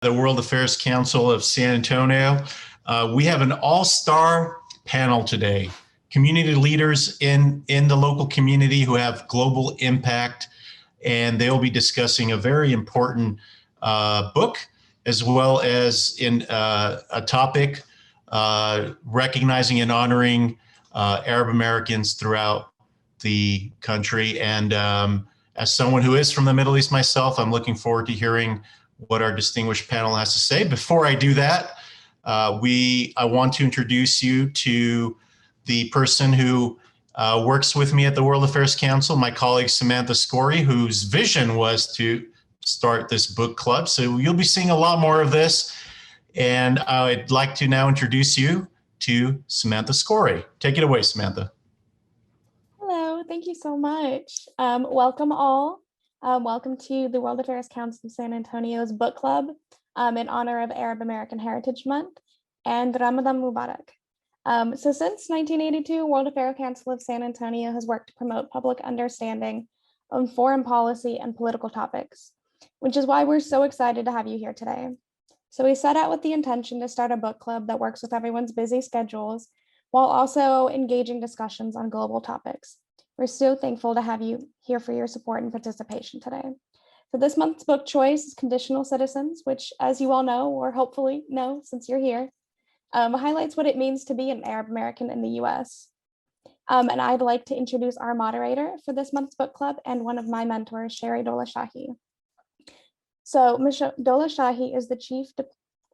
the World Affairs Council of San Antonio. We have an all-star panel today. Community leaders in the local community who have global impact, and they'll be discussing a very important book, as well as in a topic recognizing and honoring Arab Americans throughout the country. And as someone who is from the Middle East myself, I'm looking forward to hearing what our distinguished panel has to say. Before I do that, I want to introduce you to the person who works with me at the World Affairs Council, my colleague Samantha Scory, whose vision was to start this book club. So you'll be seeing a lot more of this. And I'd like to now introduce you to Samantha Scory. Take it away, Samantha. Hello, thank you so much. Welcome all. Welcome to the World Affairs Council of San Antonio's book club in honor of Arab American Heritage Month and Ramadan Mubarak. So since 1982, World Affairs Council of San Antonio has worked to promote public understanding on foreign policy and political topics, which is why we're so excited to have you here today. So we set out with the intention to start a book club that works with everyone's busy schedules while also engaging discussions on global topics. We're so thankful to have you here for your support and participation today. So this month's book choice is Conditional Citizens, which, as you all know, or hopefully know since you're here, highlights what it means to be an Arab American in the US. And I'd like to introduce our moderator for this month's book club and one of my mentors, Sherry Dowlatshahi. So Ms. Dowlatshahi is the Chief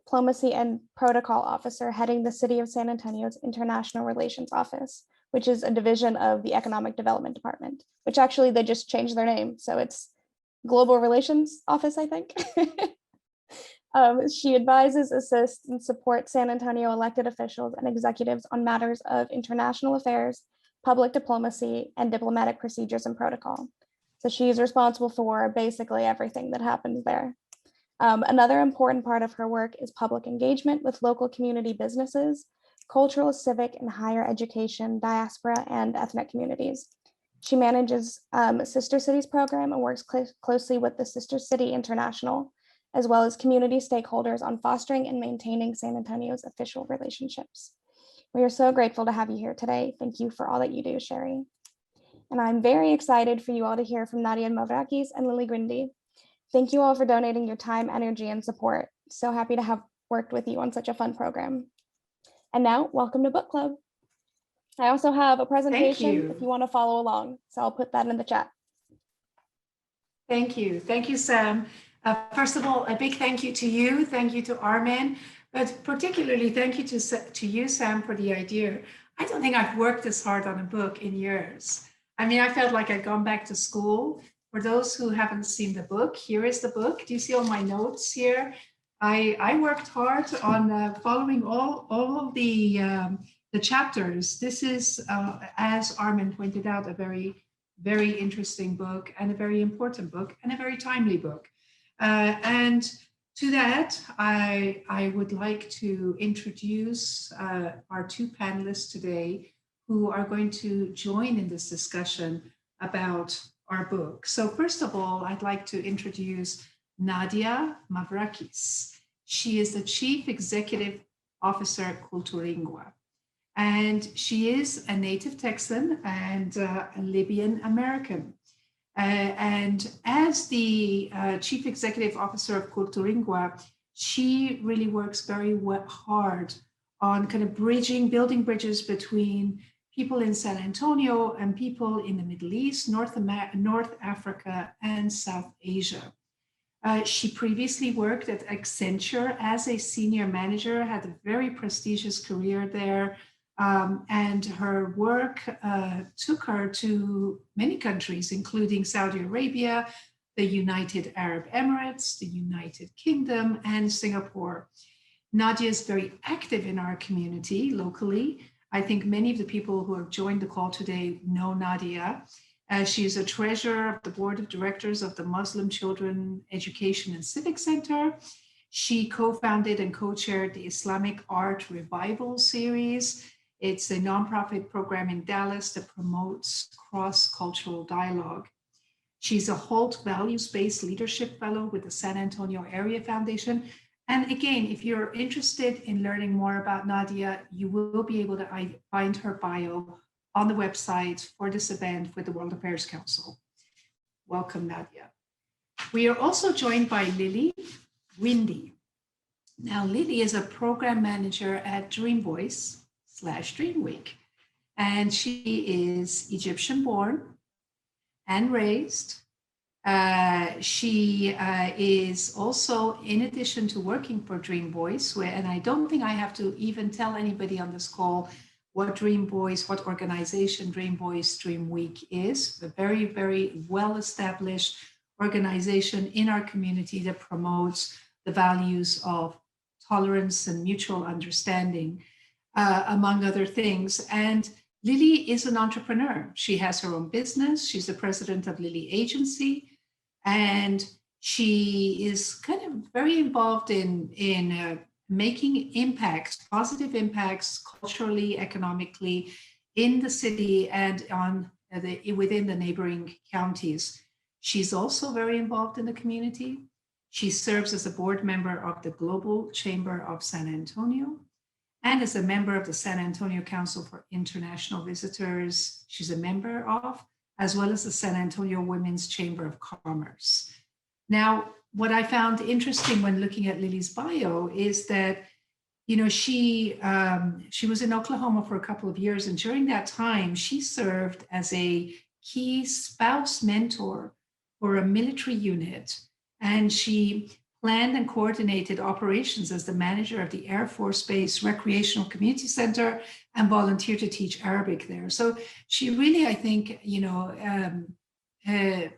Diplomacy and Protocol Officer heading the City of San Antonio's International Relations Office, which is a division of the Economic Development Department, which actually they just changed their name. So it's Global Relations Office, I think. She advises, assists, and supports San Antonio elected officials and executives on matters of international affairs, public diplomacy, and diplomatic procedures and protocol. So she's responsible for basically everything that happens there. Another important part of her work is public engagement with local community businesses, cultural, civic, and higher education, diaspora, and ethnic communities. She manages Sister Cities program and works closely with the Sister City International, as well as community stakeholders on fostering and maintaining San Antonio's official relationships. We are so grateful to have you here today. Thank you for all that you do, Sherry. And I'm very excited for you all to hear from Nadia and Mavrakis and Lilly Guindy. Thank you all for donating your time, energy, and support. So happy to have worked with you on such a fun program. And now, welcome to Book Club. I also have a presentation if you want to follow along, so I'll put that in the chat. Thank you, Sam. First of all, a big thank you to you, thank you to Armin, but particularly thank you to you, Sam, for the idea. I don't think I've worked this hard on a book in years. I mean, I felt like I'd gone back to school. For those who haven't seen the book, here is the book. Do you see all my notes here? I worked hard on following all of the chapters. This is, as Armin pointed out, a very, very interesting book and a very important book and a very timely book. And to that, I would like to introduce our two panelists today who are going to join in this discussion about our book. So first of all, I'd like to introduce Nadia Mavrakis. She is the Chief Executive Officer at Culturingua. And she is a native Texan and a Libyan American. And as the Chief Executive Officer of Culturingua, she really works very hard on kind of building bridges between people in San Antonio and people in the Middle East, North Africa, and South Asia. She previously worked at Accenture as a senior manager, had a very prestigious career there, and her work took her to many countries, including Saudi Arabia, the United Arab Emirates, the United Kingdom, and Singapore. Nadia is very active in our community locally. I think many of the people who have joined the call today know Nadia. She is a treasurer of the board of directors of the Muslim Children Education and Civic Center. She co-founded and co-chaired the Islamic Art Revival Series. It's a nonprofit program in Dallas that promotes cross-cultural dialogue. She's a Holt Values-Based Leadership Fellow with the San Antonio Area Foundation. And again, if you're interested in learning more about Nadia, you will be able to find her bio on the website for this event with the World Affairs Council. Welcome, Nadia. We are also joined by Lilly Guindy. Now, Lilly is a program manager at Dreamvoice/Dream Week, and she is Egyptian born and raised. She is also, in addition to working for Dreamvoice, and I don't think I have to even tell anybody on this call what Dreamvoice, what organization Dreamvoice Dream Week is, a very, very well-established organization in our community that promotes the values of tolerance and mutual understanding, among other things. And Lilly is an entrepreneur. She has her own business. She's the president of Lilly Agency, and she is kind of very involved in making impacts, positive impacts, culturally, economically, in the city and within the neighboring counties. She's also very involved in the community. She serves as a board member of the Global Chamber of San Antonio and as a member of the San Antonio Council for International Visitors. She's a member of, as well as the San Antonio Women's Chamber of Commerce. Now, what I found interesting when looking at Lilly's bio is that, you know, she was in Oklahoma for a couple of years, and during that time, she served as a key spouse mentor for a military unit, and she planned and coordinated operations as the manager of the Air Force Base Recreational Community Center and volunteered to teach Arabic there. So she really, I think, you know,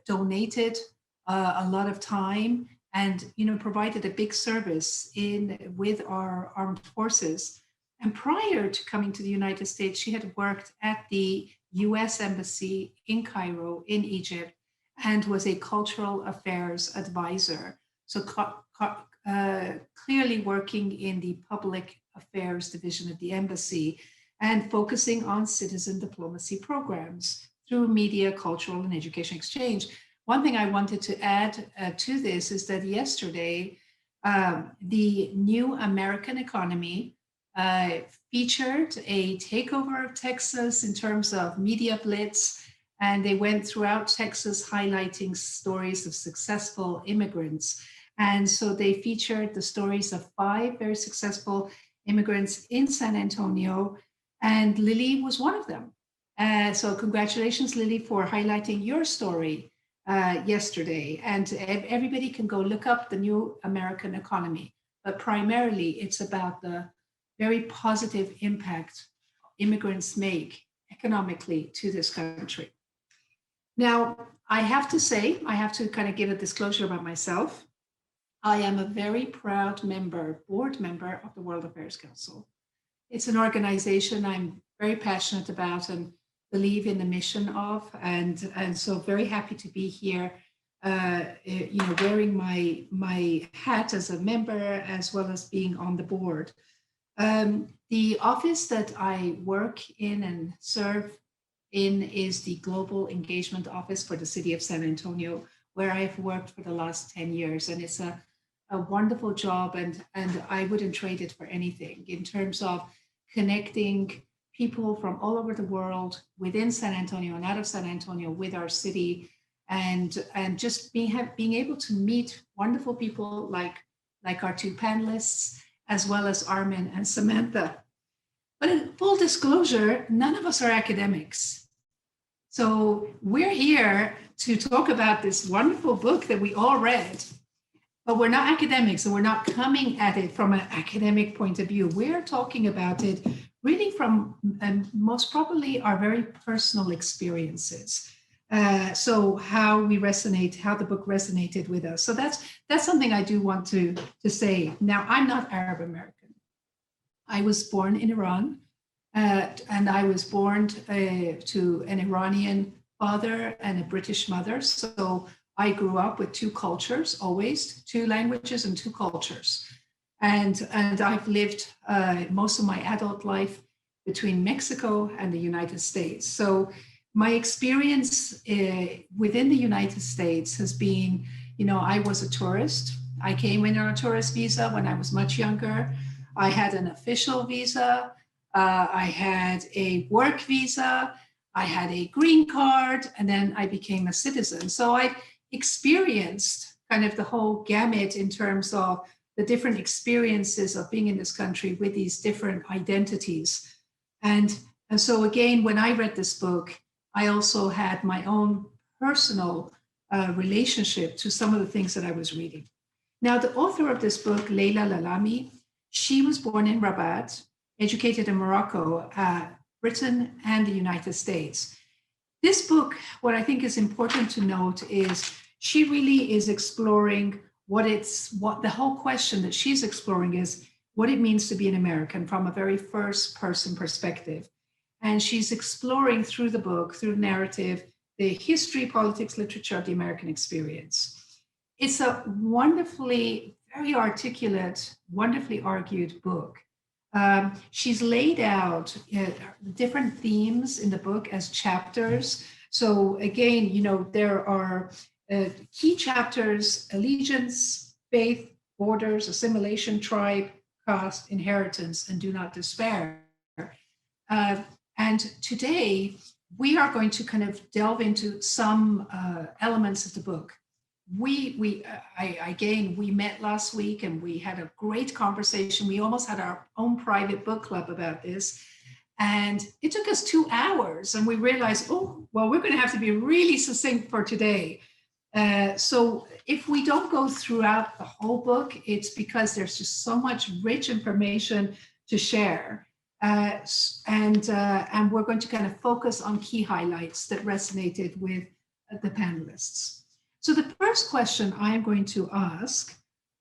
donated a lot of time and, you know, provided a big service with our armed forces. And prior to coming to the United States, she had worked at the US Embassy in Cairo, in Egypt, and was a cultural affairs advisor. So clearly working in the public affairs division of the embassy and focusing on citizen diplomacy programs through media, cultural, and education exchange. One thing I wanted to add to this is that yesterday, the New American Economy featured a takeover of Texas in terms of media blitz, and they went throughout Texas highlighting stories of successful immigrants. And so they featured the stories of 5 very successful immigrants in San Antonio, and Lilly was one of them. So congratulations, Lilly, for highlighting your story yesterday. And everybody can go look up the New American Economy, but primarily it's about the very positive impact immigrants make economically to this country. Now, I have to say, I have to kind of give a disclosure about myself. I am a very proud board member of the World Affairs Council. It's an organization I'm very passionate about and believe in the mission of, and so very happy to be here, you know, wearing my hat as a member as well as being on the board. The office that I work in and serve in is the Global Engagement Office for the City of San Antonio, where I've worked for the last 10 years. And it's a wonderful job, and I wouldn't trade it for anything in terms of connecting people from all over the world within San Antonio and out of San Antonio with our city, and just being able to meet wonderful people like our 2 panelists, as well as Armin and Samantha. But in full disclosure, none of us are academics. So we're here to talk about this wonderful book that we all read, but we're not academics, and we're not coming at it from an academic point of view. We're talking about it really from most probably our very personal experiences. So how we resonate, how the book resonated with us. So that's something I do want to say. Now, I'm not Arab American. I was born in Iran, and I was born to an Iranian father and a British mother. So I grew up with 2 cultures, always 2 languages and 2 cultures. And I've lived most of my adult life between Mexico and the United States. So my experience within the United States has been, you know, I was a tourist I came in on a tourist visa when I was much younger. I had an official visa. I had a work visa. I had a green card, and then I became a citizen. So I experienced kind of the whole gamut in terms of the different experiences of being in this country with these different identities. And so again, when I read this book, I also had my own personal relationship to some of the things that I was reading. Now, the author of this book, Laila Lalami, she was born in Rabat, educated in Morocco, Britain, and the United States. This book, what I think is important to note is she really is exploring what the whole question that she's exploring is what it means to be an American from a very first person perspective. And she's exploring through the book, through the narrative, the history, politics, literature of the American experience. It's a wonderfully, very articulate, wonderfully argued book. She's laid out different themes in the book as chapters. So again, there are key chapters: allegiance, faith, borders, assimilation, tribe, caste, inheritance, and do not despair. And today, we are going to kind of delve into some elements of the book. We met last week and we had a great conversation. We almost had our own private book club about this. And it took us 2 hours and we realized, oh, well, we're going to have to be really succinct for today. So if we don't go throughout the whole book, it's because there's just so much rich information to share. And we're going to kind of focus on key highlights that resonated with the panelists. So the first question I'm going to ask,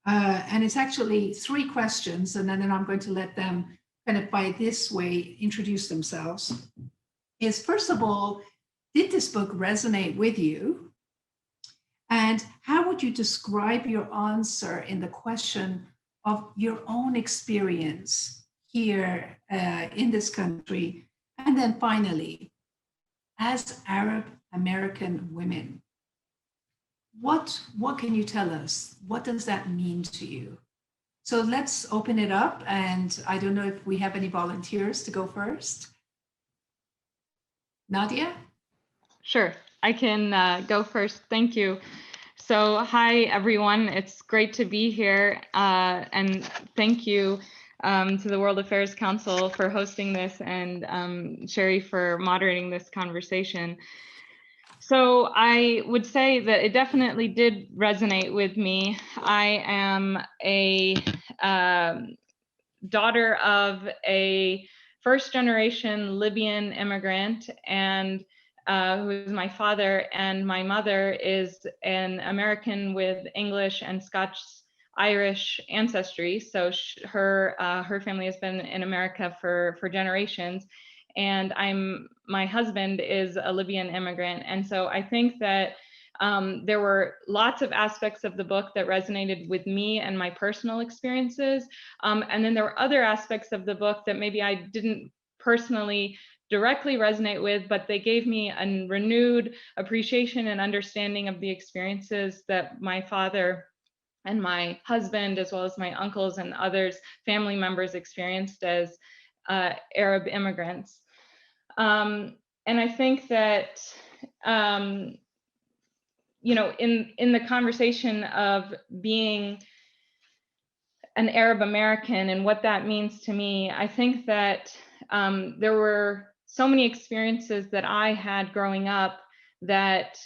and it's actually 3 questions, and then I'm going to let them kind of by this way introduce themselves, is first of all, did this book resonate with you? And how would you describe your answer in the question of your own experience here in this country? And then finally, as Arab American women, what can you tell us? What does that mean to you? So let's open it up. And I don't know if we have any volunteers to go first. Nadia? Sure, I can go first. Thank you. So hi, everyone. It's great to be here. And thank you to the World Affairs Council for hosting this and Sherry for moderating this conversation. So I would say that it definitely did resonate with me. I am a daughter of a first-generation Libyan immigrant, and who is my father, and my mother is an American with English and Scotch-Irish ancestry. So her family has been in America for generations. And my husband is a Libyan immigrant. And so I think that there were lots of aspects of the book that resonated with me and my personal experiences. And then there were other aspects of the book that maybe I didn't personally directly resonate with, but they gave me a renewed appreciation and understanding of the experiences that my father and my husband, as well as my uncles and others, family members, experienced as Arab immigrants. And I think that, in the conversation of being an Arab American and what that means to me, I think that there were so many experiences that I had growing up that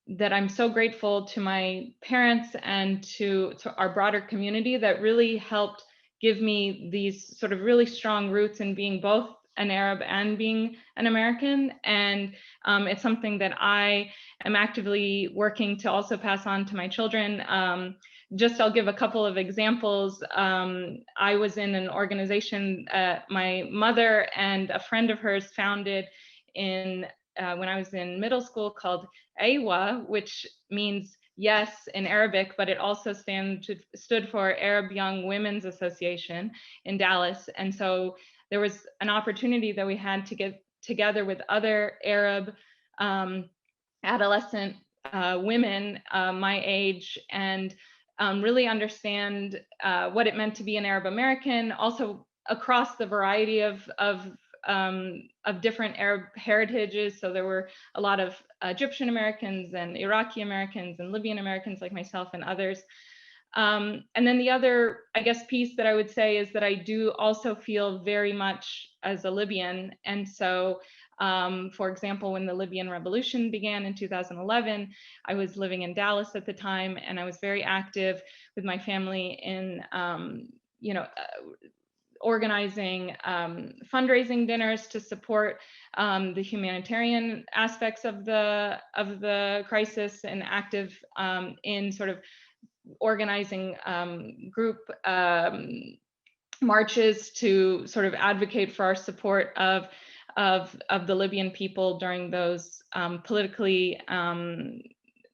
that I'm so grateful to my parents and to our broader community that really helped give me these sort of really strong roots in being both an Arab and being an American. And it's something that I am actively working to also pass on to my children. I'll give a couple of examples. I was in an organization my mother and a friend of hers founded when I was in middle school, called AWA, which means yes in Arabic, but it also stood for Arab Young Women's Association in Dallas. And so there was an opportunity that we had to get together with other Arab adolescent women my age and really understand what it meant to be an Arab American, also across the variety of different Arab heritages. So there were a lot of Egyptian Americans and Iraqi Americans and Libyan Americans like myself and others. And then the other, I guess, piece that I would say is that I do also feel very much as a Libyan. And so, for example, when the Libyan Revolution began in 2011, I was living in Dallas at the time, and I was very active with my family in, organizing fundraising dinners to support the humanitarian aspects of the crisis, and active in sort of organizing group marches to sort of advocate for our support of the Libyan people during those politically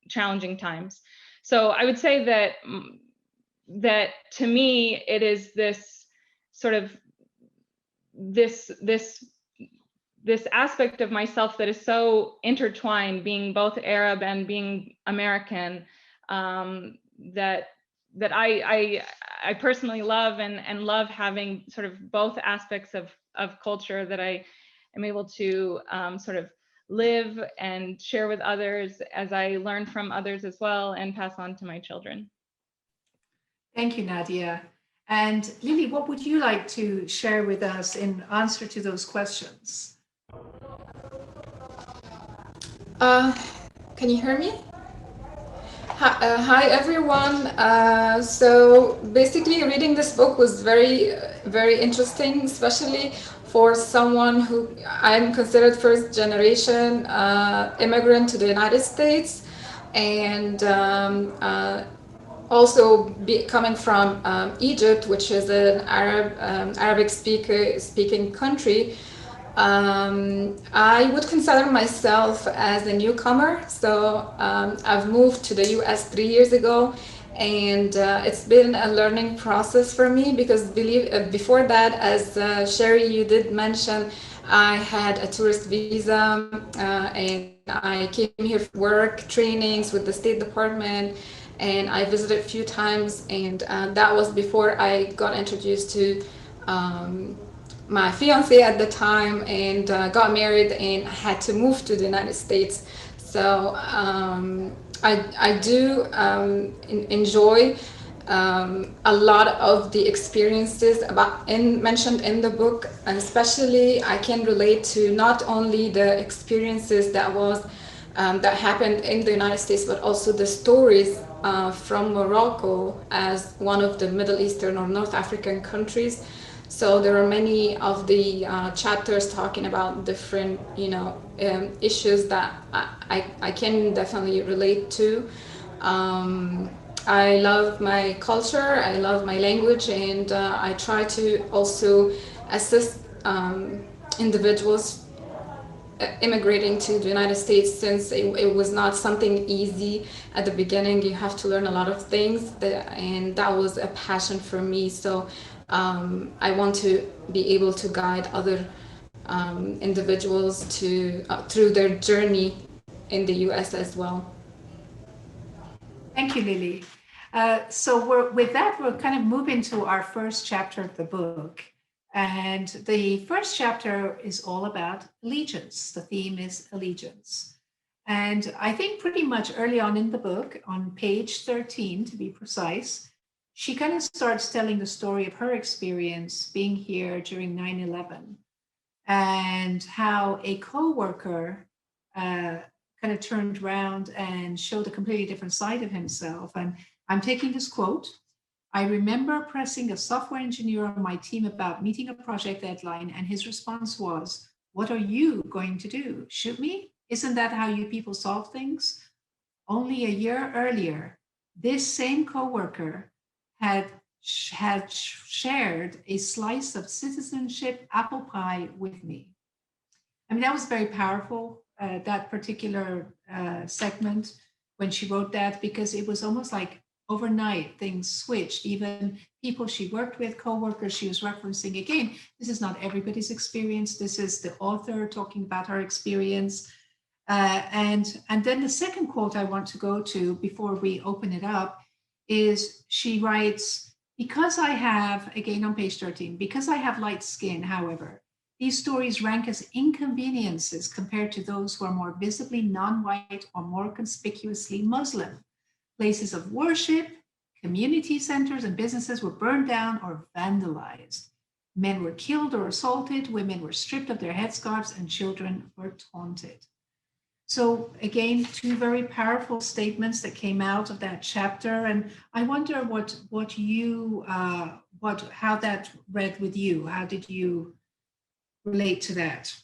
challenging times. So I would say that to me, it is this sort of this aspect of myself that is so intertwined, being both Arab and being American, that I personally love, and love having sort of both aspects of culture that I am able to sort of live and share with others as I learn from others as well, and pass on to my children. Thank you, Nadia. And Lilly, what would you like to share with us in answer to those questions? Can you hear me? Hi everyone. So basically reading this book was very, very interesting, especially for someone who I'm considered first generation immigrant to the United States, and also coming from Egypt, which is an Arabic speaking country. I would consider myself as a newcomer. So I've moved to the US 3 years ago, and it's been a learning process for me, because before that, as Sherry, you did mention, I had a tourist visa, and I came here for work trainings with the State Department, and I visited a few times, and that was before I got introduced to my fiance at the time, and got married and had to move to the United States. So I do enjoy a lot of the experiences mentioned in the book, and especially I can relate to not only the experiences that happened in the United States, but also the stories from Morocco as one of the Middle Eastern or North African countries. So there are many of the chapters talking about different, issues that I can definitely relate to. I love my culture, I love my language, and I try to also assist individuals immigrating to the United States, since it was not something easy at the beginning. You have to learn a lot of things, and that was a passion for me. So I want to be able to guide other individuals through their journey in the US as well. Thank you, Lilly. So with that, we're kind of moving to our first chapter of the book. And the first chapter is all about allegiance. The theme is allegiance. And I think pretty much early on in the book, on page 13 to be precise, she kind of starts telling the story of her experience being here during 9/11, and how a coworker kind of turned around and showed a completely different side of himself. And I'm taking this quote: "I remember pressing a software engineer on my team about meeting a project deadline, and his response was, 'What are you going to do? Shoot me? Isn't that how you people solve things?' Only a year earlier, this same coworker had shared a slice of citizenship apple pie with me." I mean, that was very powerful, that particular segment when she wrote that, because it was almost like overnight things switched. Even people she worked with, coworkers she was referencing, again, this is not everybody's experience. This is the author talking about her experience. And then the second quote I want to go to before we open it up is she writes, because I have, again on page 13, because I have light skin, however, these stories rank as inconveniences compared to those who are more visibly non-white or more conspicuously Muslim. Places of worship, community centers, and businesses were burned down or vandalized. Men were killed or assaulted, women were stripped of their headscarves, and children were taunted. So again, two very powerful statements that came out of that chapter, and I wonder how that read with you. How did you relate to that?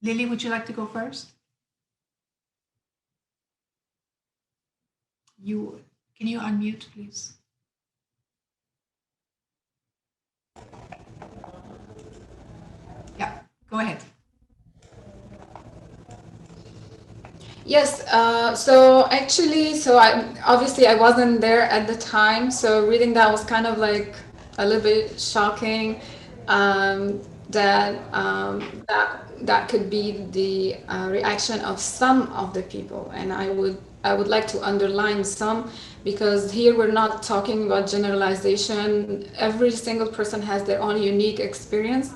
Lily, would you like to go first? Can you unmute, please? Yeah, go ahead. Yes, so actually, I wasn't there at the time, so reading that was kind of like a little bit shocking. That could be the reaction of some of the people, and I would like to underline some, because here we're not talking about generalization. Every single person has their own unique experience,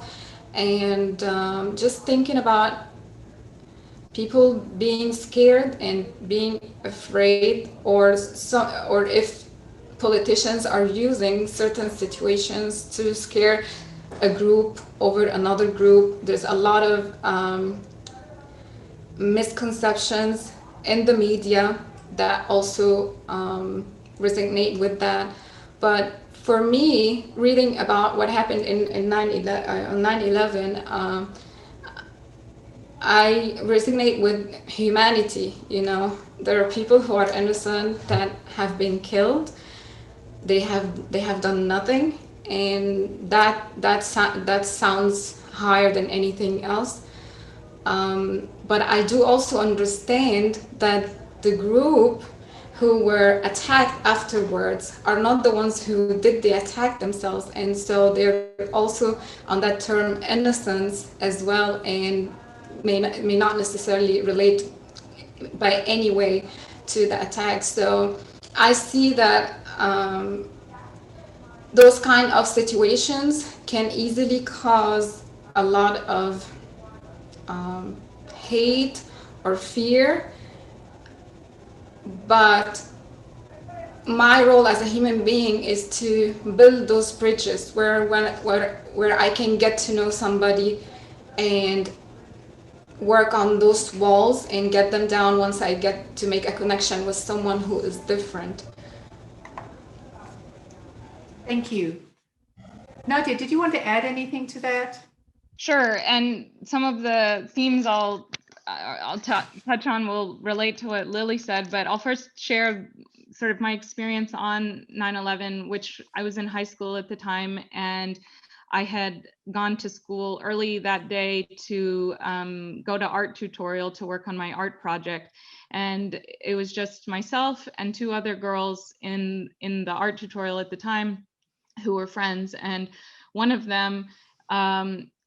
and just thinking about people being scared and being afraid, or if politicians are using certain situations to scare a group over another group. There's a lot of misconceptions in the media that also resonate with that. But for me, reading about what happened in 9/11, I resonate with humanity. There are people who are innocent that have been killed. They have done nothing, and that sounds higher than anything else. But I do also understand that the group who were attacked afterwards are not the ones who did the attack themselves, and so they're also on that term innocence as well, and may not necessarily relate by any way to the attack. So I see that those kind of situations can easily cause a lot of hate or fear, but my role as a human being is to build those bridges where I can get to know somebody and work on those walls and get them down once I get to make a connection with someone who is different. Thank you. Nadia, did you want to add anything to that? Sure, and some of the themes I'll touch on will relate to what Lily said, but I'll first share sort of my experience on 9/11, which I was in high school at the time, and I had gone to school early that day to go to art tutorial to work on my art project. And it was just myself and two other girls in the art tutorial at the time who were friends. And one of them,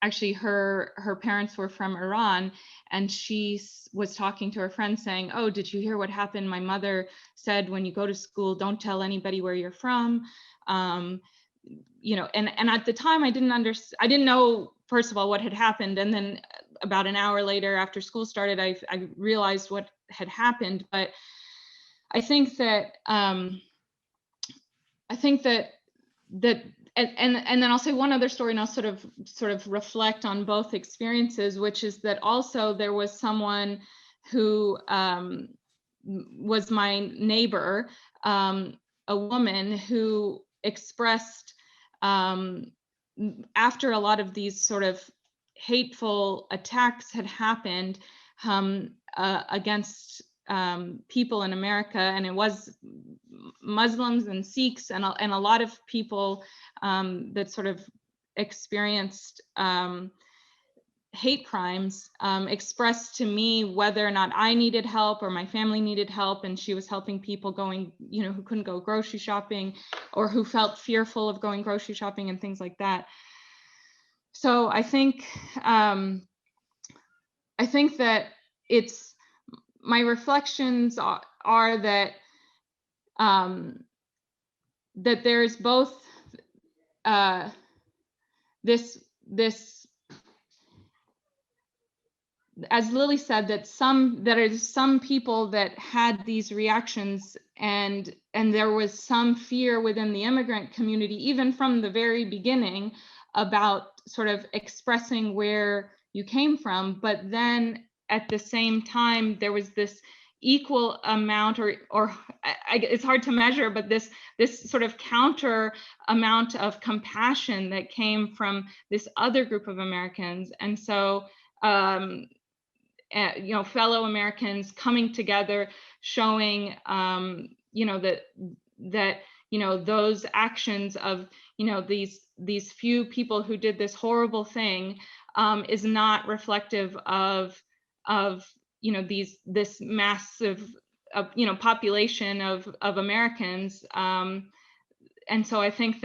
actually her parents were from Iran, and she was talking to her friend saying, "Oh, did you hear what happened? My mother said when you go to school, don't tell anybody where you're from." And at the time I didn't know, first of all, what had happened. And then about an hour later, after school started, I realized what had happened. But I think that and then I'll say one other story, and I'll sort of reflect on both experiences, which is that also there was someone who was my neighbor, a woman who expressed, after a lot of these sort of hateful attacks had happened against people in America, and it was Muslims and Sikhs and a lot of people that sort of experienced hate crimes, expressed to me whether or not I needed help or my family needed help. And she was helping people going, who couldn't go grocery shopping or who felt fearful of going grocery shopping and things like that. So I think that it's my reflections are that that there's both this, as Lilly said, that there's some people that had these reactions, and there was some fear within the immigrant community, even from the very beginning, about sort of expressing where you came from. But then at the same time, there was this equal amount, it's hard to measure, but this sort of counter amount of compassion that came from this other group of Americans. And so you know, fellow Americans coming together, showing you know, that you know, those actions of, you know, these few people who did this horrible thing is not reflective of you know, this massive you know, population of Americans. And so I think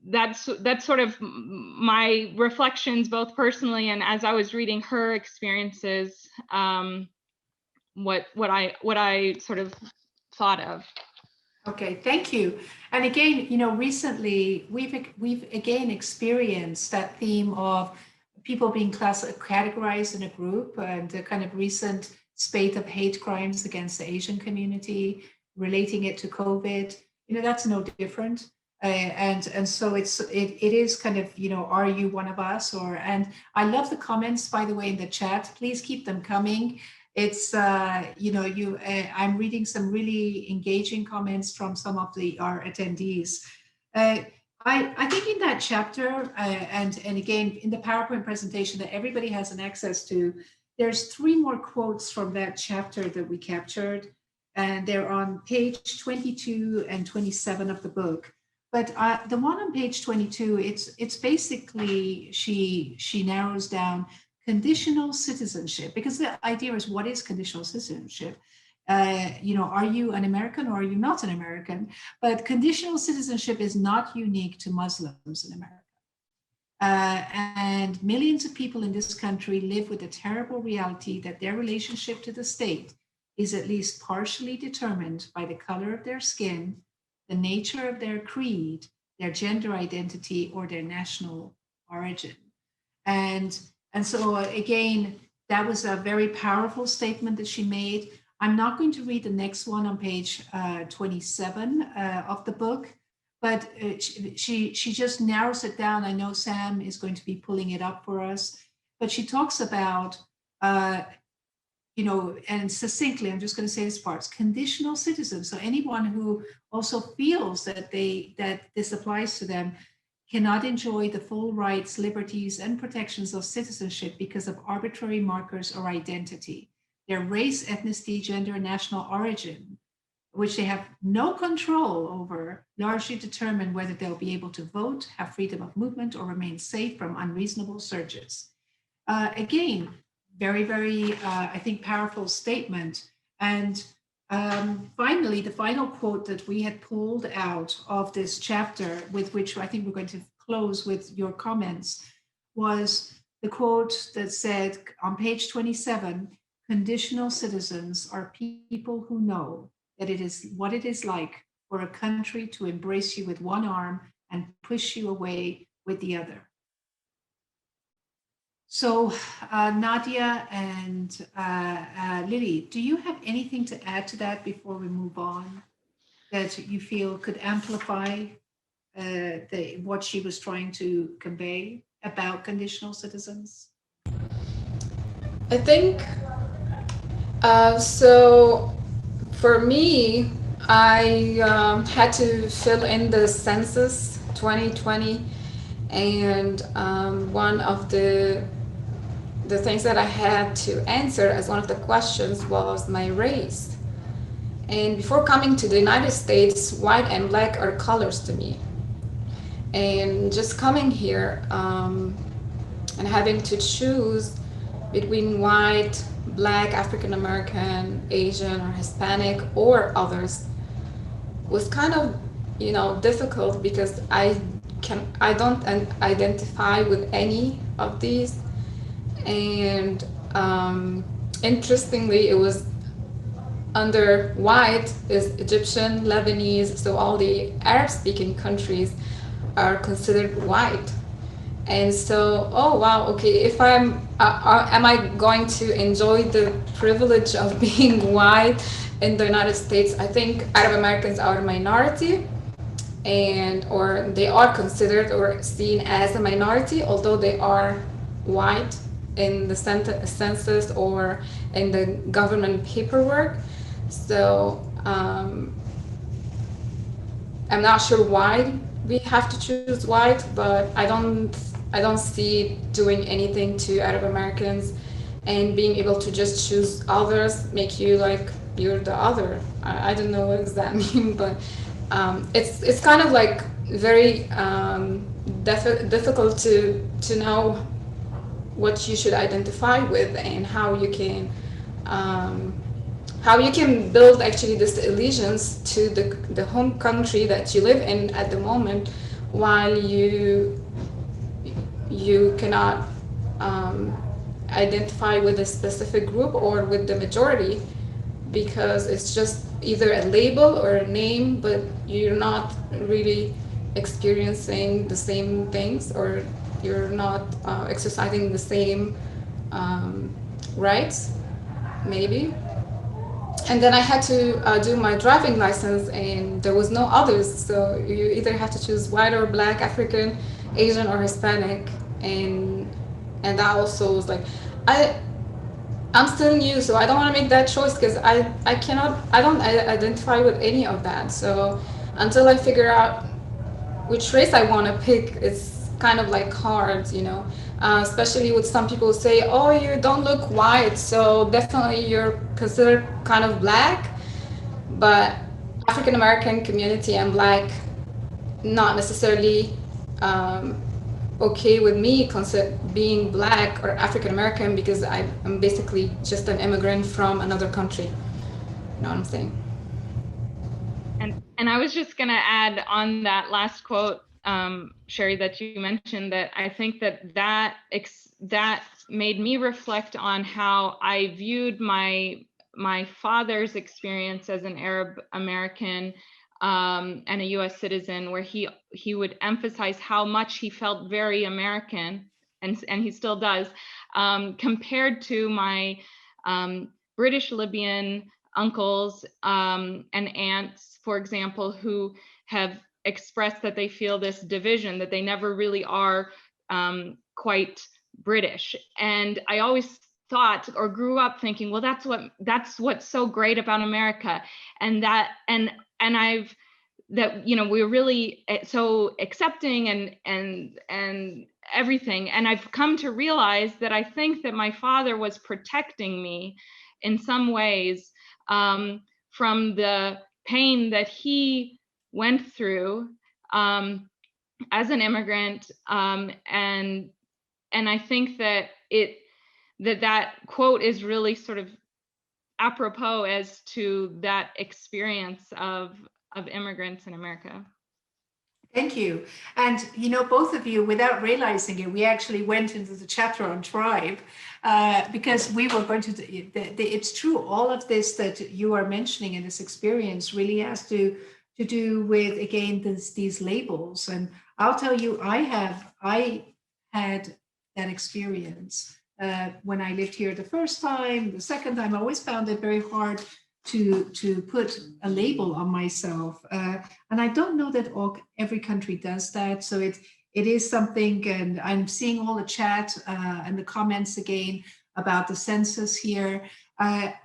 that's sort of my reflections, both personally and as I was reading her experiences, what I sort of thought of. Okay, thank you. And again, you know, recently we've again experienced that theme of people being categorized in a group, and the kind of recent spate of hate crimes against the Asian community, relating it to COVID. You know, that's no different. And so it is kind of, you know, are you one of us? And I love the comments, by the way, in the chat. Please keep them coming. It's you know, I'm reading some really engaging comments from some of our attendees. I think in that chapter, and again in the PowerPoint presentation that everybody has an access to, there's 3 more quotes from that chapter that we captured, and they're on page 22 and 27 of the book. But the one on page 22, it's basically, she narrows down conditional citizenship, because the idea is, what is conditional citizenship? You know, are you an American or are you not an American? But conditional citizenship is not unique to Muslims in America. And millions of people in this country live with the terrible reality that their relationship to the state is at least partially determined by the color of their skin, the nature of their creed, their gender identity, or their national origin. And so again, that was a very powerful statement that she made. I'm not going to read the next one on page 27 of the book, but she just narrows it down. I know Sam is going to be pulling it up for us, but she talks about, you know, and succinctly, I'm just going to say this part, conditional citizens. So anyone who also feels that this applies to them cannot enjoy the full rights, liberties, and protections of citizenship because of arbitrary markers or identity. Their race, ethnicity, gender, and national origin, which they have no control over, largely determine whether they'll be able to vote, have freedom of movement, or remain safe from unreasonable searches. Again, very, very, I think, powerful statement. And finally, the final quote that we had pulled out of this chapter, with which I think we're going to close with your comments, was the quote that said on page 27, conditional citizens are people who know that it is what it is like for a country to embrace you with one arm and push you away with the other. So Nadia and Lilly, do you have anything to add to that before we move on, that you feel could amplify what she was trying to convey about conditional citizens? I think, so for me, I had to fill in the Census 2020, and one of the things that I had to answer as one of the questions was my race. And before coming to the United States, white and black are colors to me. And just coming here and having to choose between white, black, African American, Asian, or Hispanic, or others was kind of, you know, difficult, because I don't identify with any of these. And interestingly, it was under white is Egyptian, Lebanese, so all the Arab-speaking countries are considered white. And so, oh wow, okay, if am I going to enjoy the privilege of being white in the United States? I think Arab Americans are a minority, and or they are considered or seen as a minority, although they are white in the census or in the government paperwork. So I'm not sure why we have to choose white, but I don't see doing anything to Arab Americans, and being able to just choose others make you like you're the other. I don't know what does that mean, but it's kind of like very difficult to know what you should identify with and how you can build actually this allegiance to the home country that you live in at the moment, while you cannot identify with a specific group or with the majority, because it's just either a label or a name, but you're not really experiencing the same things, or you're not exercising the same rights, maybe. And then I had to do my driving license, and there was no others. So you either have to choose white or black, African, Asian, or Hispanic. And that also was like, I'm still new, so I don't want to make that choice, because I don't identify with any of that. So until I figure out which race I want to pick, it's kind of like hard, especially with some people say, oh, you don't look white, so definitely you're considered kind of black. But African American community and black, not necessarily okay with me being black or African American, because I'm basically just an immigrant from another country. You know what I'm saying? And I was just going to add on that last quote, Sherry, that you mentioned, that I think that made me reflect on how I viewed my father's experience as an Arab American and a U.S. citizen, where he would emphasize how much he felt very American, and he still does, compared to my British Libyan uncles and aunts, for example, who have expressed that they feel this division, that they never really are quite British. And I always thought, or grew up thinking, well, that's what's so great about America, and I've that we're really so accepting and everything. And I've come to realize that I think that my father was protecting me in some ways from the pain that he went through as an immigrant, and I think that that quote is really sort of apropos as to that experience of immigrants in America. Thank you. And both of you, without realizing it, we actually went into the chapter on tribe because we were going to, it's true, all of this that you are mentioning in this experience really has to do with, again, these labels. And I'll tell you, I had that experience when I lived here the first time. The second time, I always found it very hard to put a label on myself, and I don't know that every country does that. So it is something, and I'm seeing all the chat and the comments again about the census here. I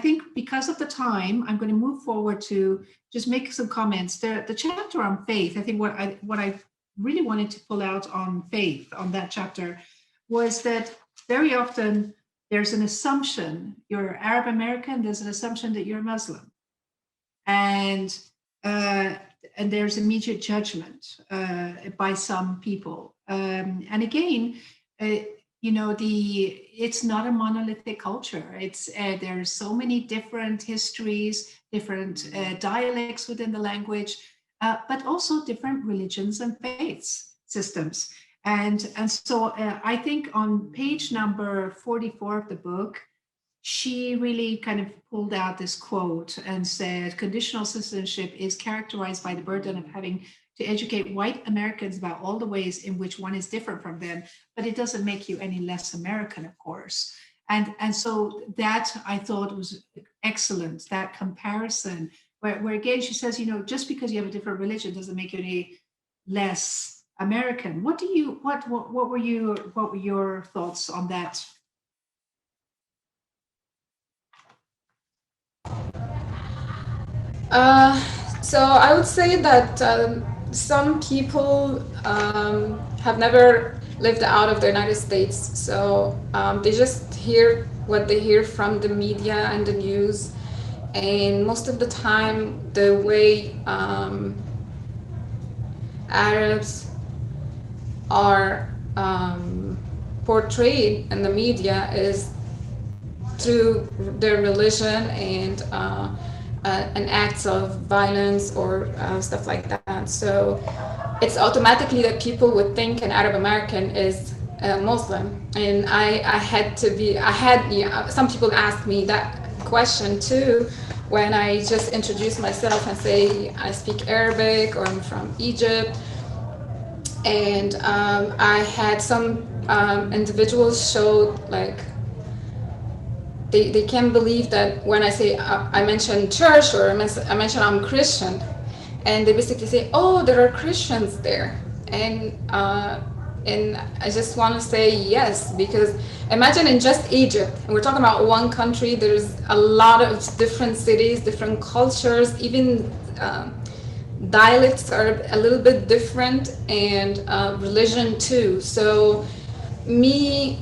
think because of the time, I'm going to move forward to just make some comments. The chapter on faith, I think what I really wanted to pull out on faith on that chapter was that very often there's an assumption you're Arab American, there's an assumption that you're Muslim. And there's immediate judgment by some people. And again, it's not a monolithic culture. There's so many different histories, different dialects within the language, but also different religions and faiths systems. And so I think on page number 44 of the book, she really kind of pulled out this quote and said, conditional citizenship is characterized by the burden of having to educate white Americans about all the ways in which one is different from them, but it doesn't make you any less American, of course. And so that I thought was excellent, that comparison, where again, she says, you know, just because you have a different religion doesn't make you any less American. What were your thoughts on that? So I would say that some people have never lived out of the United States, so they just hear what they hear from the media and the news, and most of the time the way Arabs are portrayed in the media is through their religion and acts of violence or stuff like that. So it's automatically that people would think an Arab American is a Muslim. And some people ask me that question too when I just introduce myself and say I speak Arabic or I'm from Egypt. And I had some individuals show like they can't believe that when I say I mention church or I mention I'm Christian, and they basically say, "Oh, there are Christians there," and I just want to say yes, because imagine in just Egypt, and we're talking about one country. There's a lot of different cities, different cultures, even dialects are a little bit different, and religion too. So me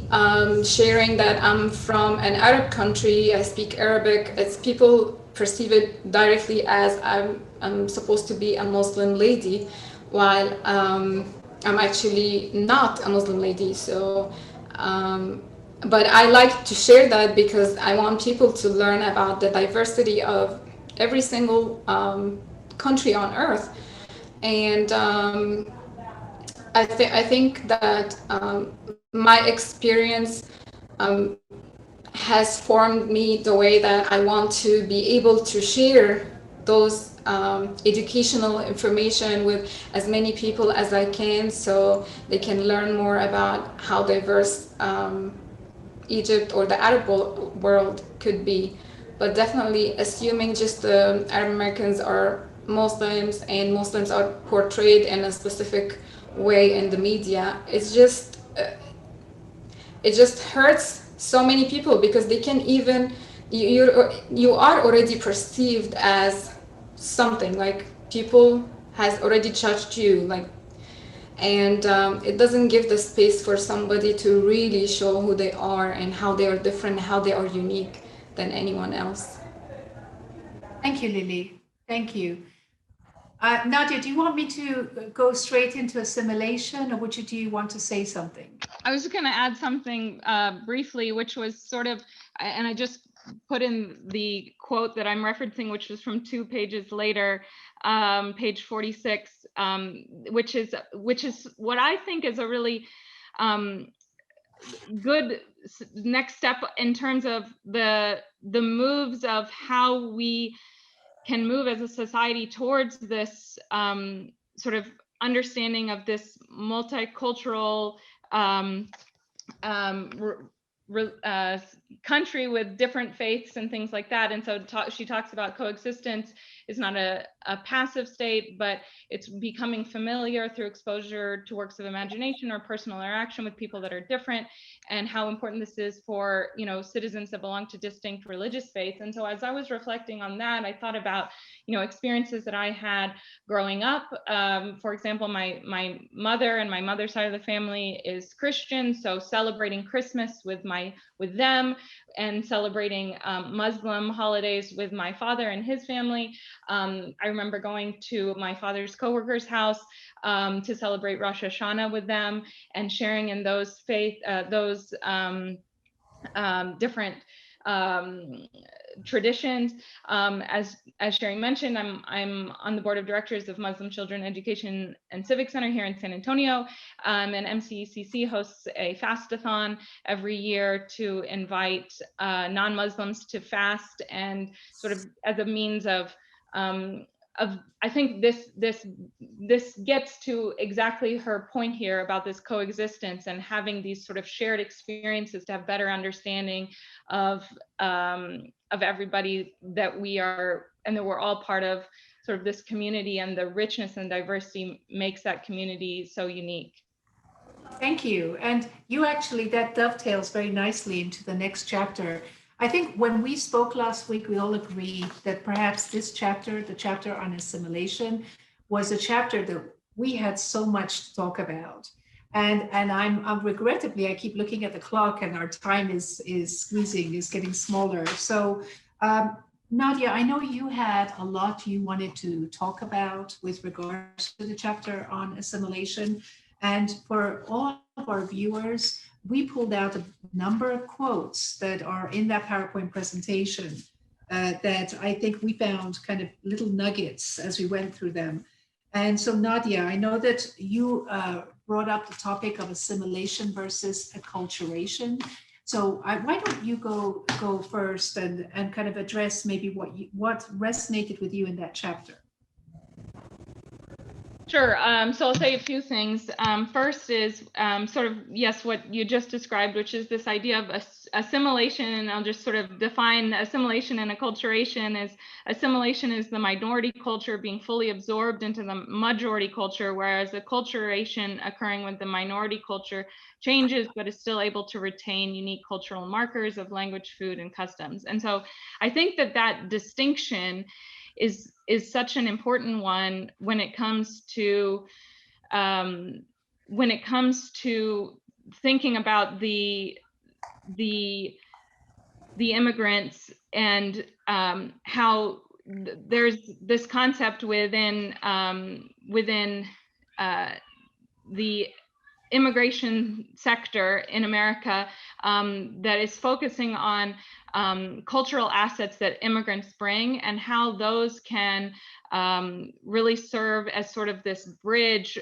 sharing that I'm from an Arab country, I speak Arabic, it's people perceive it directly as I'm supposed to be a Muslim lady, while I'm actually not a Muslim lady. So, but I like to share that because I want people to learn about the diversity of every single country on earth. And I think that my experience has formed me the way that I want to be able to share those educational information with as many people as I can, so they can learn more about how diverse Egypt or the Arab world could be. But definitely assuming just the Arab Americans are Muslims and Muslims are portrayed in a specific way in the media, it just hurts so many people, because they can even you are already perceived as something, like people has already judged you, like, and it doesn't give the space for somebody to really show who they are and how they are different, how they are unique than anyone else. Thank you, Lily. Thank you. Nadia, do you want me to go straight into assimilation, or do you want to say something? I was just going to add something briefly, which was sort of, and I just put in the quote that I'm referencing, which was from 2 pages later, page 46, which is what I think is a really good next step in terms of the moves of how we can move as a society towards this sort of understanding of this multicultural country with different faiths and things like that. And so she talks about coexistence is not a passive state, but it's becoming familiar through exposure to works of imagination or personal interaction with people that are different, and how important this is for, you know, citizens that belong to distinct religious faiths. And so as I was reflecting on that, I thought about, you know, experiences that I had growing up. For example, my mother and my mother's side of the family is Christian, so celebrating Christmas with them, and celebrating Muslim holidays with my father and his family. I remember going to my father's coworker's house to celebrate Rosh Hashanah with them, and sharing in those different traditions. As Sherry mentioned, I'm on the board of directors of Muslim Children Education and Civic Center here in San Antonio, and MCECC hosts a fastathon every year to invite non-Muslims to fast, and sort of as a means of I think this gets to exactly her point here about this coexistence and having these sort of shared experiences to have better understanding of everybody that we are and that we're all part of sort of this community, and the richness and diversity makes that community so unique. Thank you. And you actually, that dovetails very nicely into the next chapter. I think when we spoke last week, we all agreed that perhaps this chapter, the chapter on assimilation, was a chapter that we had so much to talk about. And I'm regrettably, I keep looking at the clock and our time is squeezing, is getting smaller. So Nadia, I know you had a lot you wanted to talk about with regards to the chapter on assimilation. And for all of our viewers, we pulled out a number of quotes that are in that PowerPoint presentation that I think we found kind of little nuggets as we went through them. And so Nadia, I know that you brought up the topic of assimilation versus acculturation. So why don't you go first and kind of address maybe what resonated with you in that chapter? Sure. So I'll say a few things. First is sort of, yes, what you just described, which is this idea of assimilation. And I'll just sort of define assimilation and acculturation as assimilation is the minority culture being fully absorbed into the majority culture, whereas acculturation occurring with the minority culture changes, but is still able to retain unique cultural markers of language, food, and customs. And so I think that distinction is such an important one when it comes to thinking about the immigrants, and how there's this concept within the immigration sector in America that is focusing on cultural assets that immigrants bring, and how those can really serve as sort of this bridge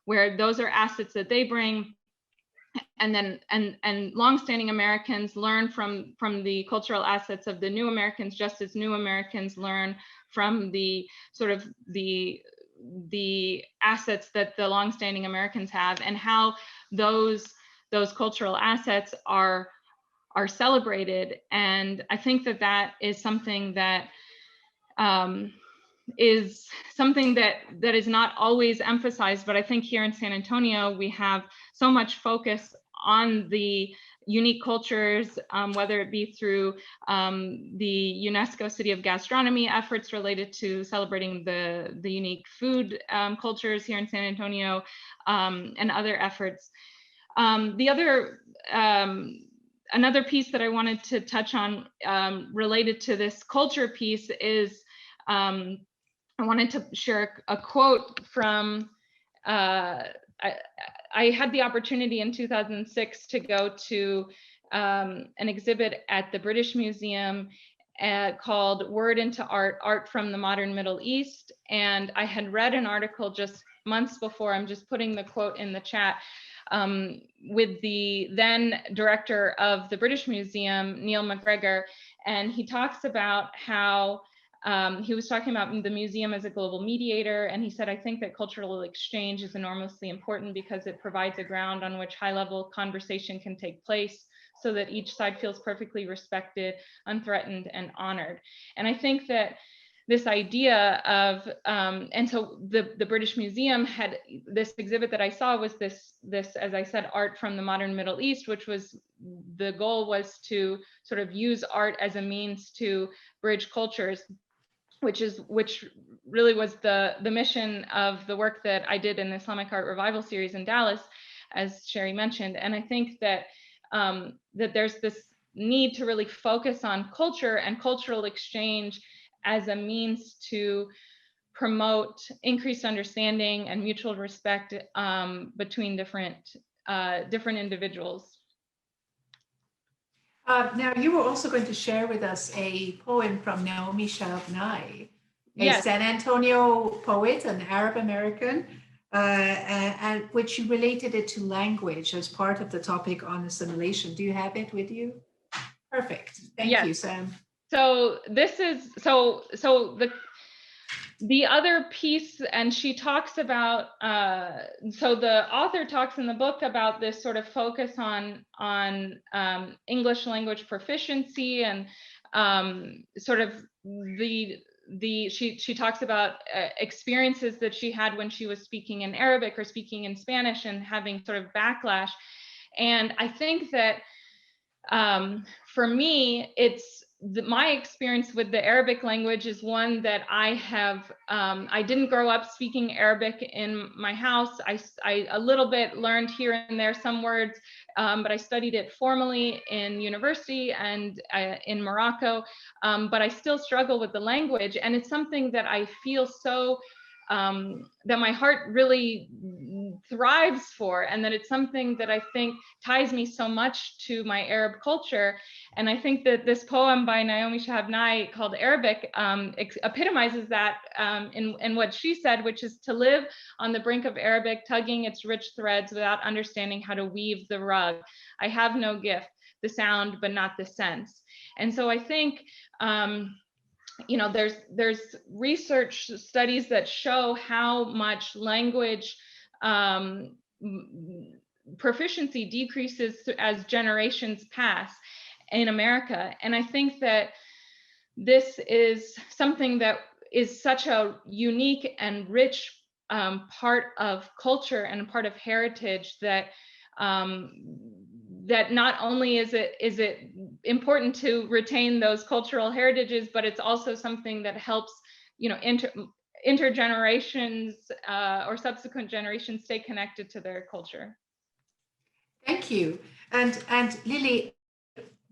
where those are assets that they bring, and then and longstanding Americans learn from the cultural assets of the new Americans, just as new Americans learn from the sort of the assets that the longstanding Americans have, and how those cultural assets are celebrated. And I think that is something that is something that is not always emphasized, but I think here in San Antonio we have so much focus on the unique cultures, whether it be through the UNESCO City of Gastronomy efforts related to celebrating the unique food cultures here in San Antonio, and other efforts. Another piece that I wanted to touch on related to this culture piece is I wanted to share a quote from I had the opportunity in 2006 to go to an exhibit at the British Museum called Word into Art, Art from the Modern Middle East. And I had read an article just months before, I'm just putting the quote in the chat, with the then director of the British Museum, Neil McGregor. And he talks about how he was talking about the museum as a global mediator, and he said, I think that cultural exchange is enormously important because it provides a ground on which high-level conversation can take place so that each side feels perfectly respected, unthreatened, and honored. And I think that this idea of, and so the British Museum had this exhibit that I saw was this, as I said, art from the modern Middle East, which was, the goal was to sort of use art as a means to bridge cultures, which really was the mission of the work that I did in the Islamic Art Revival series in Dallas, as Sherry mentioned. And I think that that there's this need to really focus on culture and cultural exchange as a means to promote increased understanding and mutual respect between different individuals. Now, you were also going to share with us a poem from Naomi Shabnai, a Yes. San Antonio poet, an Arab American, and which you related it to language as part of the topic on assimilation. Do you have it with you? Perfect. Thank Yes. you, Sam. So this is the other piece, and she talks about, so the author talks in the book about this sort of focus on English language proficiency, and sort of she talks about experiences that she had when she was speaking in Arabic or speaking in Spanish and having sort of backlash. And I think that for me, it's my experience with the Arabic language is one that I have, I didn't grow up speaking Arabic in my house. I a little bit learned here and there some words, but I studied it formally in university and in Morocco, but I still struggle with the language. And it's something that I feel so, that my heart really thrives for, and that it's something that I think ties me so much to my Arab culture. And I think that this poem by Naomi Shabnai called Arabic epitomizes that in what she said, which is to live on the brink of Arabic, tugging its rich threads without understanding how to weave the rug. I have no gift, the sound, but not the sense. And so I think, you know, there's research studies that show how much language proficiency decreases as generations pass in America. And I think that this is something that is such a unique and rich part of culture and part of heritage that that not only is it important to retain those cultural heritages, but it's also something that helps, you know, intergenerations or subsequent generations stay connected to their culture. Thank you. And Lilly,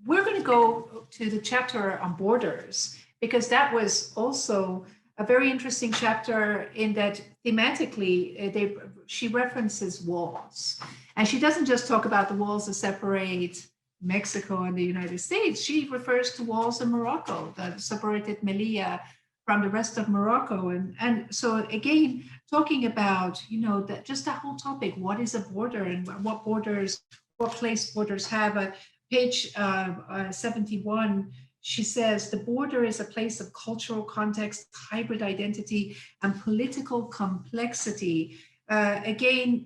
we're going to go to the chapter on borders, because that was also a very interesting chapter in that thematically she references walls. And she doesn't just talk about the walls that separate Mexico and the United States. She refers to walls in Morocco that separated Melilla from the rest of Morocco. And so again, talking about, you know, that just that whole topic, what is a border and what borders, what place borders have. Page 71, she says, the border is a place of cultural context, hybrid identity, and political complexity. Again,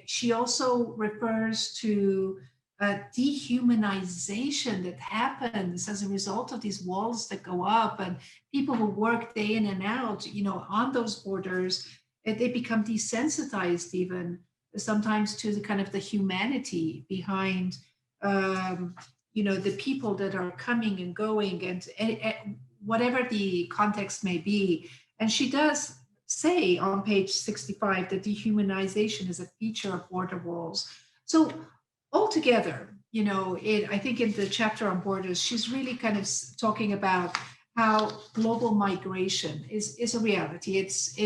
she also refers to dehumanization that happens as a result of these walls that go up, and people who work day in and out, you know, on those borders, they become desensitized even sometimes to the kind of the humanity behind you know, the people that are coming and going, and whatever the context may be. And she does say on page 65 that dehumanization is a feature of border walls. So altogether, you know, I think in the chapter on borders, she's really kind of talking about how global migration is a reality. It's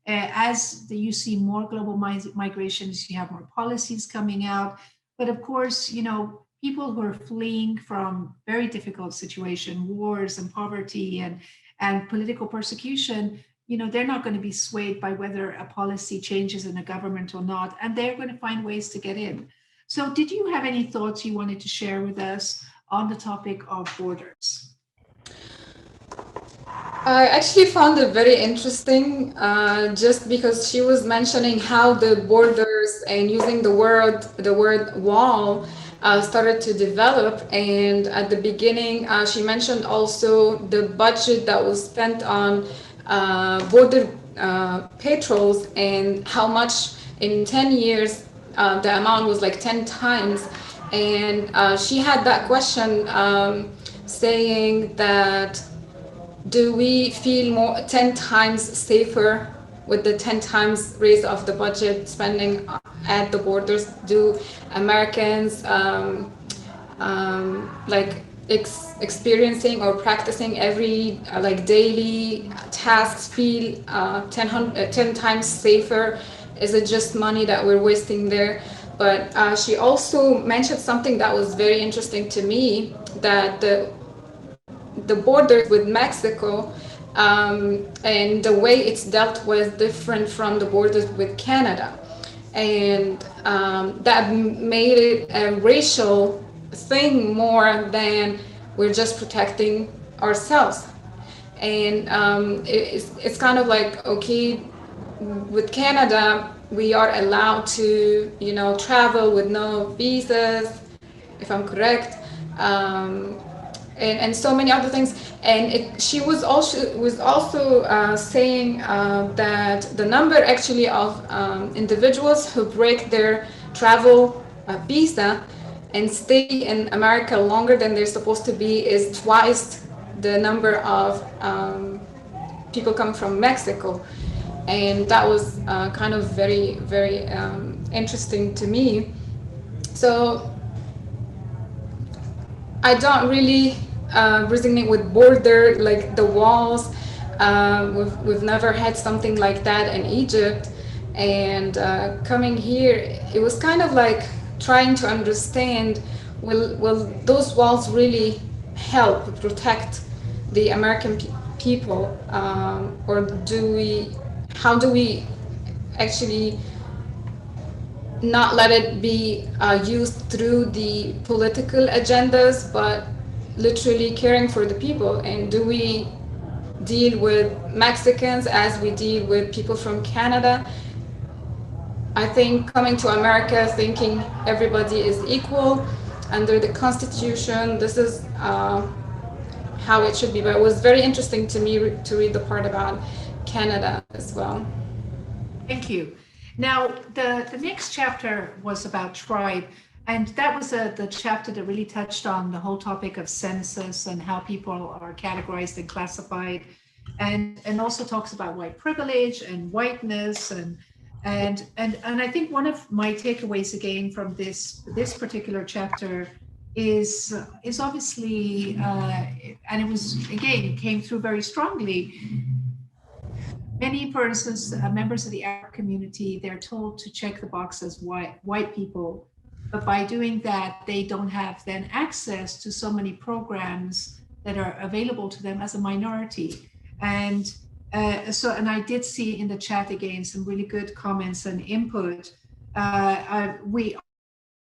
as you see more global migrations, you have more policies coming out. But of course, you know, people who are fleeing from very difficult situations, wars and poverty and political persecution, you know, they're not going to be swayed by whether a policy changes in a government or not, and they're going to find ways to get in. So did you have any thoughts you wanted to share with us on the topic of borders? I actually found it very interesting, just because she was mentioning how the borders and using the word wall started to develop. And at the beginning, she mentioned also the budget that was spent on border patrols, and how much in 10 years the amount was like 10 times. And she had that question saying that, do we feel more 10 times safer with the 10 times raise of the budget spending at the borders? Do Americans like experiencing or practicing every like daily tasks feel 10 times safer? Is it just money that we're wasting there? But she also mentioned something that was very interesting to me, that the borders with Mexico and the way it's dealt with different from the borders with Canada. And that made it a racial thing more than we're just protecting ourselves. And it's kind of like, okay, with Canada, we are allowed to, travel with no visas, if I'm correct, and so many other things. And she was also saying that the number actually of individuals who break their travel visa and stay in America longer than they're supposed to be is twice the number of people coming from Mexico. And that was kind of very, very interesting to me. So I don't really resonate with border, like the walls. We've never had something like that in Egypt. And coming here, it was kind of like trying to understand, will those walls really help protect the American people? Or how do we actually not let it be used through the political agendas, but literally caring for the people? And do we deal with Mexicans as we deal with people from Canada? I think coming to America thinking everybody is equal under the Constitution, this is how it should be. But it was very interesting to me to read the part about Canada as well. Thank you. Now, the next chapter was about tribe, and that was the chapter that really touched on the whole topic of census and how people are categorized and classified, and also talks about white privilege and whiteness, and I think one of my takeaways again from this particular chapter is obviously, and it was again came through very strongly. Many, for instance, members of the Arab community, they're told to check the box as white people, but by doing that, they don't have then access to so many programs that are available to them as a minority. And and I did see in the chat again some really good comments and input. We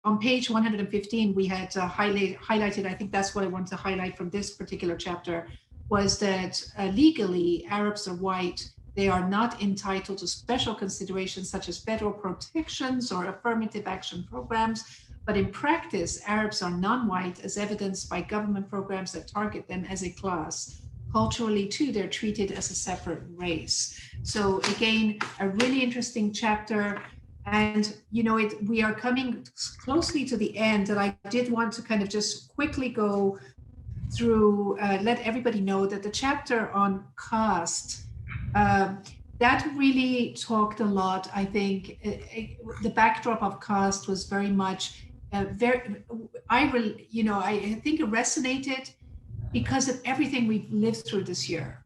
on page 115, we had highlighted, I think that's what I want to highlight from this particular chapter, was that legally Arabs are white. They are not entitled to special considerations such as federal protections or affirmative action programs, but in practice, Arabs are non-white as evidenced by government programs that target them as a class. Culturally too, they're treated as a separate race. So again, a really interesting chapter. And we are coming closely to the end, and I did want to kind of just quickly go through, let everybody know that the chapter on caste, that really talked a lot. I think the backdrop of caste was very much I think it resonated because of everything we've lived through this year.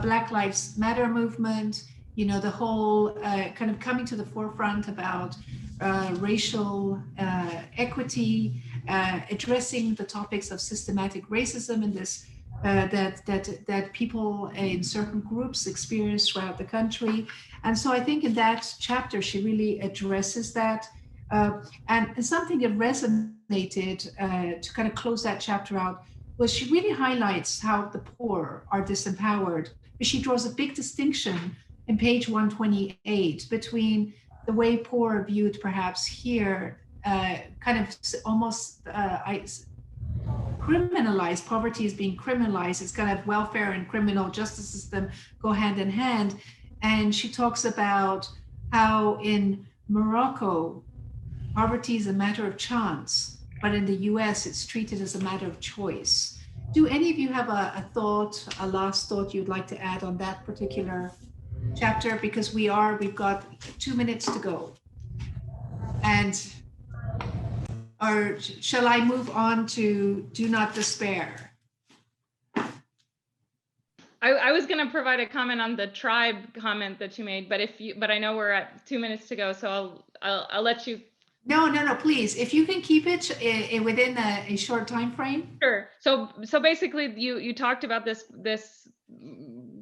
Black Lives Matter movement, the whole kind of coming to the forefront about racial equity, addressing the topics of systematic racism in this that people in certain groups experience throughout the country. And so I think in that chapter, she really addresses that. And something that resonated to kind of close that chapter out was she really highlights how the poor are disempowered, but she draws a big distinction in page 128 between the way poor are viewed perhaps here, kind of almost criminalized. Poverty is being criminalized. It's kind of welfare and criminal justice system go hand in hand. And she talks about how in Morocco, poverty is a matter of chance, but in the US, it's treated as a matter of choice. Do any of you have a thought, a last thought you'd like to add on that particular chapter? Because we've got 2 minutes to go. And or shall I move on to Do Not Despair? I was going to provide a comment on the tribe comment that you made, but I know we're at 2 minutes to go, so I'll let you No, please. If you can keep it within a short time frame. Sure. So basically, you talked about this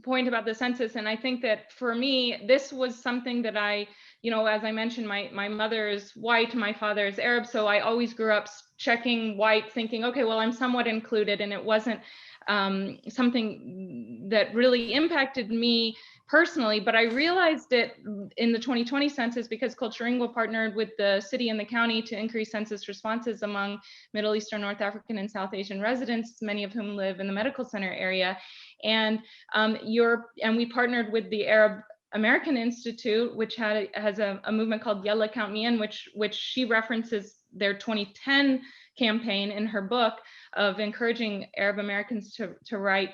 point about the census, and I think that for me, this was something that I, as I mentioned, my mother is white, my father is Arab, so I always grew up checking white, thinking, okay, well, I'm somewhat included, and it wasn't something that really impacted me personally, but I realized it in the 2020 census because Culturingua partnered with the city and the county to increase census responses among Middle Eastern, North African, and South Asian residents, many of whom live in the medical center area. And we partnered with the Arab American Institute, which has a movement called Yalla Count Me In, which she references their 2010 campaign in her book of encouraging Arab Americans to write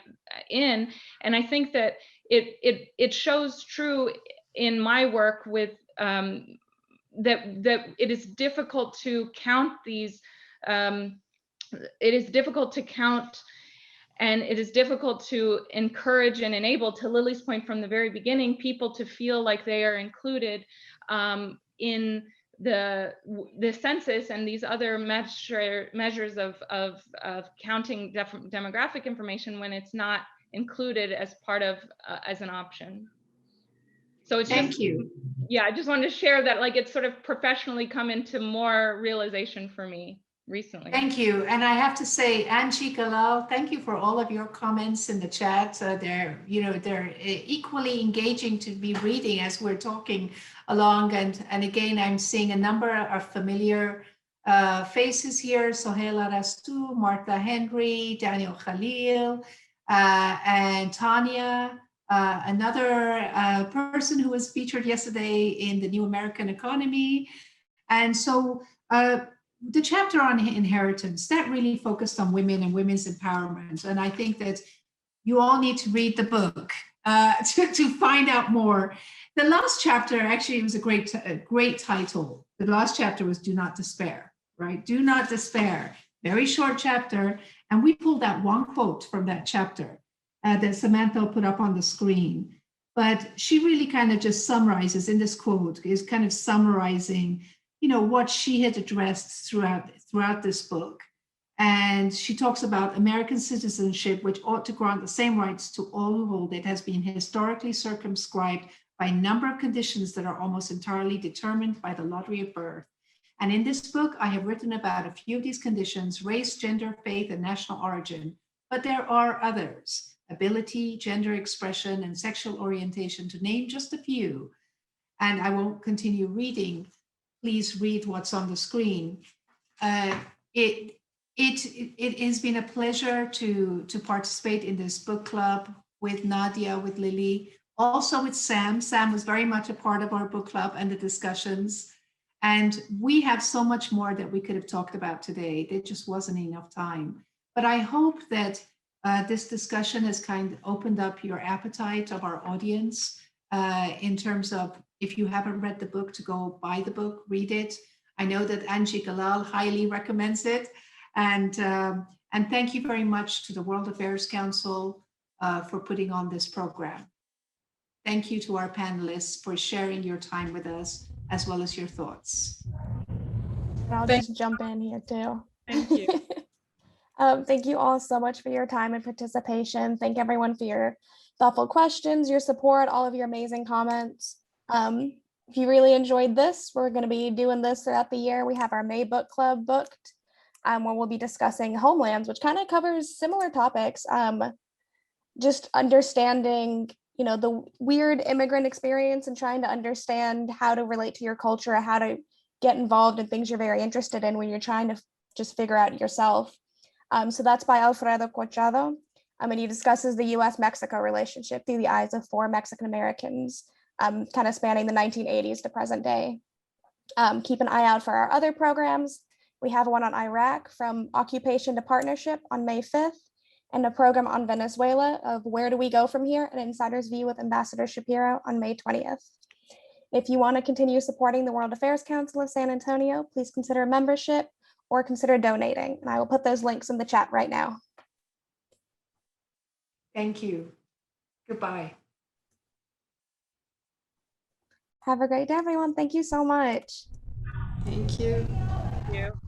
in. And I think that it shows true in my work with that it is difficult to count these. It is difficult to count, and it is difficult to encourage and enable, to Lily's point from the very beginning, people to feel like they are included in the census and these other measures of counting demographic information when it's not included as part of as an option. So it's Thank you. Yeah, I just wanted to share that, like, it's sort of professionally come into more realization for me recently. Thank you. And I have to say, Angie Galal, thank you for all of your comments in the chat. They're equally engaging to be reading as we're talking along. And again, I'm seeing a number of familiar faces here. Sohela Rastu, Martha Henry, Daniel Khalil, and Tanya, another person who was featured yesterday in the New American Economy. And so the chapter on inheritance, that really focused on women and women's empowerment. And I think that you all need to read the book to find out more. The last chapter, actually, it was a great title. The last chapter was Do Not Despair, right? Do Not Despair. Very short chapter. And we pulled out one quote from that chapter that Samantha put up on the screen. But she really kind of just summarizes in this quote, is kind of summarizing what she had addressed throughout this book. And she talks about American citizenship, which ought to grant the same rights to all who hold it, has been historically circumscribed by a number of conditions that are almost entirely determined by the lottery of birth. And in this book, I have written about a few of these conditions: race, gender, faith, and national origin. But there are others: ability, gender expression, and sexual orientation, to name just a few. And I won't continue reading. Please read what's on the screen. It has been a pleasure to participate in this book club with Nadia, with Lilly, also with Sam. Sam was very much a part of our book club and the discussions. And we have so much more that we could have talked about today. There just wasn't enough time. But I hope that this discussion has kind of opened up your appetite of our audience in terms of, if you haven't read the book, to go buy the book, read it. I know that Angie Galal highly recommends it. And thank you very much to the World Affairs Council for putting on this program. Thank you to our panelists for sharing your time with us, as well as your thoughts. I'll just jump in here too. Thank you. Thank you all so much for your time and participation. Thank everyone for your thoughtful questions, your support, all of your amazing comments. If you really enjoyed this, we're going to be doing this throughout the year. We have our May book club booked, where we'll be discussing homelands, which kind of covers similar topics. Just understanding, the weird immigrant experience and trying to understand how to relate to your culture, how to get involved in things you're very interested in when you're trying to just figure out yourself. So that's by Alfredo Corchado. And he discusses the US-Mexico relationship through the eyes of 4 Mexican Americans, kind of spanning the 1980s to present day. Keep an eye out for our other programs. We have one on Iraq, From Occupation to Partnership, on May 5th, and a program on Venezuela of Where Do We Go From Here? An Insider's View with Ambassador Shapiro on May 20th. If you want to continue supporting the World Affairs Council of San Antonio, please consider membership or consider donating. And I will put those links in the chat right now. Thank you. Goodbye. Have a great day, everyone. Thank you so much. Thank you. Thank you.